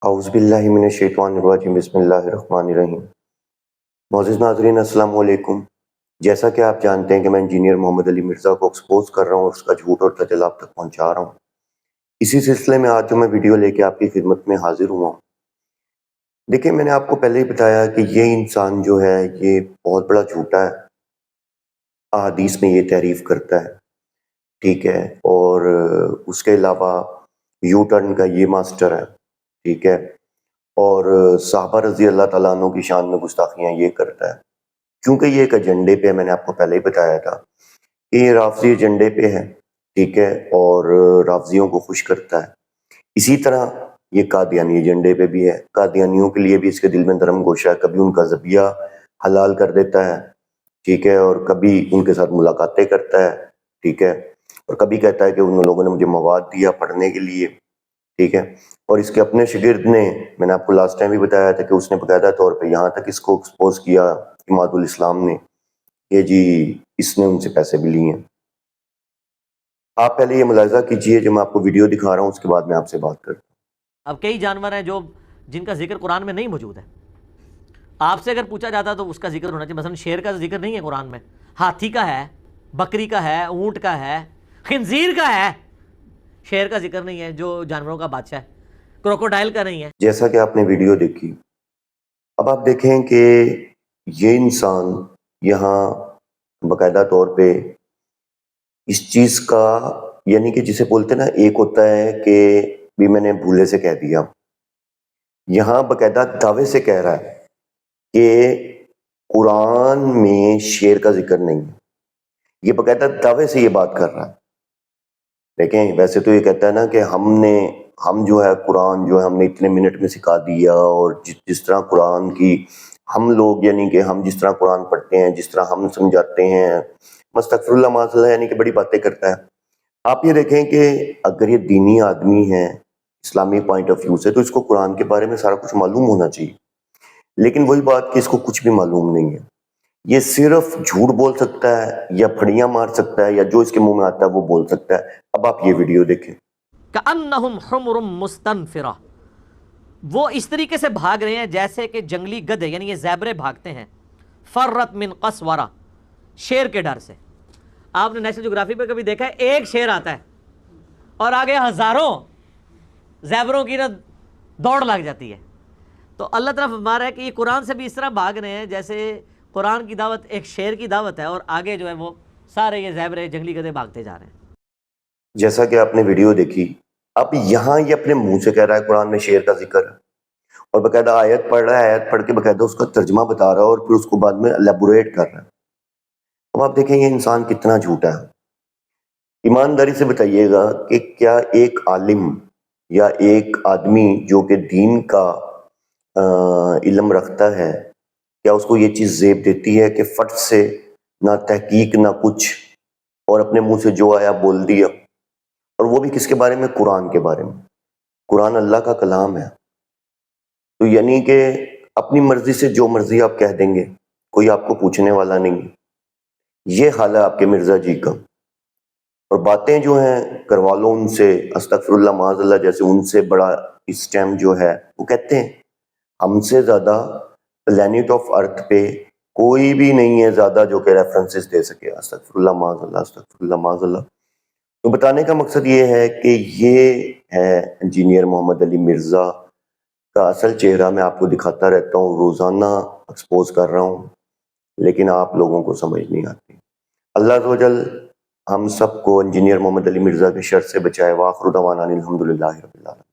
اعوذ باللہ من الشیطان الرجیم بسم اللہ الرحمن الرحیم۔ معزز ناظرین السلام علیکم۔ جیسا کہ آپ جانتے ہیں کہ میں انجینئر محمد علی مرزا کو ایکسپوز کر رہا ہوں اور اس کا جھوٹ اور دجل آپ تک پہنچا رہا ہوں۔ اسی سلسلے میں آج جو میں ویڈیو لے کے آپ کی خدمت میں حاضر ہوا ہوں۔ دیکھیں، میں نے آپ کو پہلے ہی بتایا کہ یہ انسان جو ہے یہ بہت بڑا جھوٹا ہے، احادیث میں یہ تعریف کرتا ہے، ٹھیک ہے، اور اس کے علاوہ یو ٹرن کا یہ ماسٹر ہے، ٹھیک ہے، اور صحابہ رضی اللہ تعالیٰ عنہ کی شان میں گستاخیاں یہ کرتا ہے، کیونکہ یہ ایک ایجنڈے پہ، میں نے آپ کو پہلے ہی بتایا تھا کہ یہ رافضی ایجنڈے پہ ہے، ٹھیک ہے، اور رافضیوں کو خوش کرتا ہے۔ اسی طرح یہ قادیانی ایجنڈے پہ بھی ہے، قادیانیوں کے لیے بھی اس کے دل میں دھرم گوشہ ہے، کبھی ان کا ذبیحہ حلال کر دیتا ہے، ٹھیک ہے، اور کبھی ان کے ساتھ ملاقاتیں کرتا ہے، ٹھیک ہے، اور کبھی کہتا ہے کہ ان لوگوں نے مجھے مواد دیا پڑھنے کے لیے، ٹھیک ہے، اور اس کے اپنے شاگرد نے، میں نے آپ کو لاسٹ ٹائم بھی بتایا تھا کہ اس نے باقاعدہ طور پہ یہاں تک اس کو ایکسپوز کیا اماد الاسلام نے کہ جی اس نے ان سے پیسے بھی لیے ہیں۔ آپ پہلے یہ ملاحظہ کیجئے، جو میں آپ کو ویڈیو دکھا رہا ہوں اس کے بعد میں آپ سے بات کرتا ہوں۔ اب کئی جانور ہیں جن کا ذکر قرآن میں نہیں موجود ہے۔ آپ سے اگر پوچھا جاتا تو اس کا ذکر ہونا چاہیے، مثلا شیر کا ذکر نہیں ہے قرآن میں، ہاتھی کا ہے، بکری کا ہے، اونٹ کا ہے، خنزیر کا ہے، شیر کا ذکر نہیں ہے جو جانوروں کا بادشاہ ہے، کروکوڈائل کا نہیں ہے۔ جیسا کہ آپ نے ویڈیو دیکھی، اب آپ دیکھیں کہ یہ انسان یہاں باقاعدہ طور پہ اس چیز کا، یعنی کہ جسے بولتے ہیں نا، ایک ہوتا ہے کہ بھی میں نے بھولے سے کہہ دیا، یہاں باقاعدہ دعوے سے کہہ رہا ہے کہ قرآن میں شیر کا ذکر نہیں ہے۔ یہ باقاعدہ دعوے سے یہ بات کر رہا ہے۔ دیکھیں، ویسے تو یہ کہتا ہے نا کہ ہم جو ہے قرآن جو ہے ہم نے اتنے منٹ میں سکھا دیا، اور جس طرح قرآن کی ہم لوگ، یعنی کہ ہم جس طرح قرآن پڑھتے ہیں، جس طرح ہم سمجھاتے ہیں، مستغفر اللہ معاذ اللہ، یعنی کہ بڑی باتیں کرتا ہے۔ آپ یہ دیکھیں کہ اگر یہ دینی آدمی ہے اسلامی پوائنٹ آف ویو سے، تو اس کو قرآن کے بارے میں سارا کچھ معلوم ہونا چاہیے، لیکن وہی بات کہ اس کو کچھ بھی معلوم نہیں ہے۔ یہ صرف جھوٹ بول سکتا ہے یا پھڑیاں مار سکتا ہے یا جو اس کے منہ میں آتا ہے وہ بول سکتا ہے۔ اب آپ یہ ویڈیو دیکھیں۔ کأنہم حمر مستنفرہ، وہ اس طریقے سے بھاگ رہے ہیں جیسے کہ جنگلی گدھے، یعنی یہ زیبرے بھاگتے ہیں، فرت من قسورہ، شیر کے ڈر سے۔ آپ نے نیشنل جغرافی پہ کبھی دیکھا ہے ایک شیر آتا ہے اور آگے ہزاروں زیبروں کی دوڑ لگ جاتی ہے؟ تو اللہ تعالیٰ فرما رہا ہے کہ یہ قرآن سے بھی اس طرح بھاگ رہے ہیں جیسے قرآن کی دعوت ایک شیر کی دعوت ہے، اور آگے جو ہے وہ سارے یہ زیبرے جنگلی گدھے بھاگتے جا رہے ہیں۔ جیسا کہ آپ نے ویڈیو دیکھی، اب یہاں یہ اپنے منہ سے کہہ رہا ہے قرآن میں شیر کا ذکر ہے، اور باقاعدہ آیت پڑھ رہا ہے، آیت پڑھ کے باقاعدہ اس کا ترجمہ بتا رہا ہے، اور پھر اس کو بعد میں الیبوریٹ کر رہا ہے۔ اب آپ دیکھیں یہ انسان کتنا جھوٹا ہے۔ ایمانداری سے بتائیے گا کہ کیا ایک عالم یا ایک آدمی جو کہ دین کا علم رکھتا ہے، کیا اس کو یہ چیز زیب دیتی ہے کہ فٹ سے نہ تحقیق نہ کچھ، اور اپنے منہ سے جو آیا بول دیا، اور وہ بھی کس کے بارے میں؟ قرآن کے بارے میں۔ قرآن اللہ کا کلام ہے، تو یعنی کہ اپنی مرضی سے جو مرضی آپ کہہ دیں گے، کوئی آپ کو پوچھنے والا نہیں۔ یہ حال ہے آپ کے مرزا جی کا، اور باتیں جو ہیں کروا لو ان سے، استغفر اللہ معاذ اللہ، جیسے ان سے بڑا اس ٹائم جو ہے وہ کہتے ہیں ہم سے زیادہ پلانٹ آف ارتھ پہ کوئی بھی نہیں ہے زیادہ جو کہ ریفرنسز دے سکے، استغفر اللہ معاذ اللہ، استغفر اللہ معاذ اللہ۔ تو بتانے کا مقصد یہ ہے کہ یہ ہے انجینئر محمد علی مرزا کا اصل چہرہ۔ میں آپ کو دکھاتا رہتا ہوں، روزانہ ایکسپوز کر رہا ہوں، لیکن آپ لوگوں کو سمجھ نہیں آتی۔ اللہ عز و جل ہم سب کو انجینئر محمد علی مرزا کے شر سے بچائے۔ وآخر دعوانا الحمدللہ رب العالمین۔